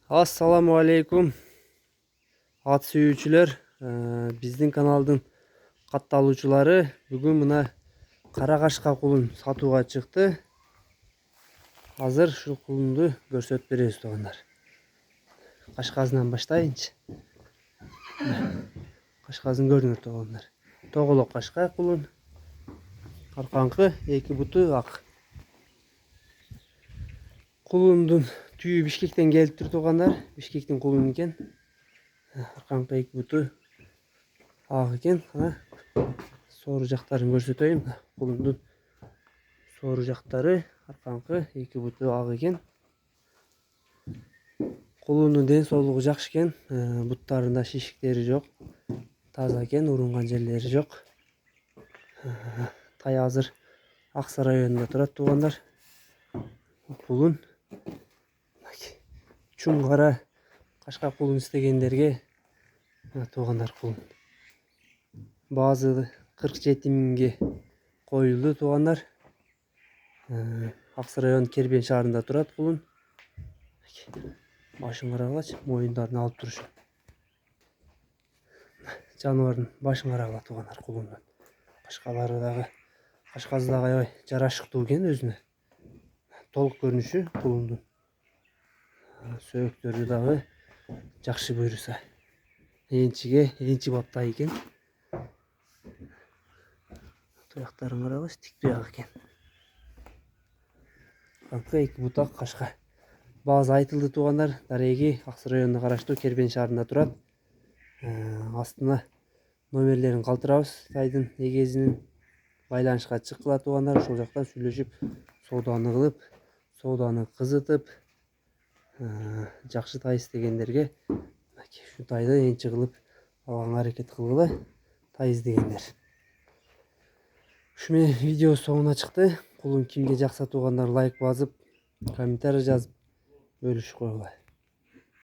Assalamu alaikum at sүйүүчүлөр. Биздин каналдын катталуучулары бүгүн мына кара кашка кулун сатууга чыкты. Азыр ушул кулунду көрсөтүп беребиз туугандар. Кашказынан баштайынчы. Кашказын көрүңөр туугандар. Тоголок кашка кулун. Аркаңкы эки буту ак. Кулундун түйү Бишкектен келиптир туугандар. Бишкектин кулун экен. Аркаңкы эки буту ак экен. Соору жактарын көрсөтөйүн. Кулундун соору жактары аркаңкы эки буту ак экен. Кулундун ден соолугу жакшы экен. Буттарында шишиктери жок. Таза экен, урунган жерлери жок. Тай азыр Аксы районунда турат туугандар. Кулун чуң кара кашка кулун истегендерге туугандар кулун. Баазы 47 миңге коюлду туугандар. Аксы район Кербен шаарында турат кулун. Башын карагылачы, моюндарын алып турушу. Жаныбардын башын карагыла туугандар кулундун. Кашкалары дагы, кашкасы дагы аябай жарашыктуу экен өзүнө. Толук көрүнүшү кулундун. Сөөктөрү дагы жакшы буюрса. Энчи баптай экен. Туяктарын карагылачы, тик туяк экен. Аркаңкы эки бутак кашка. Баазы айтылды туугандар. Дареги Аксы районуна караштуу Кербен шаарында турат. Астына номерлерин калтырабыз. Тайдын эгезинин байланышка чыккыла туугандар. Ошол жактан сүйлөшүп, сооданы кылып, сооданы кызытып, жакшы тай издегендерге ушу тайды энчи кылып алганга аракет кылгыла, тай издегендер. Ушу менен видео соңуна чыкты. Кулун кимге жакса туугандар лайк басып, комментарий жазып бөлүшүп койгула.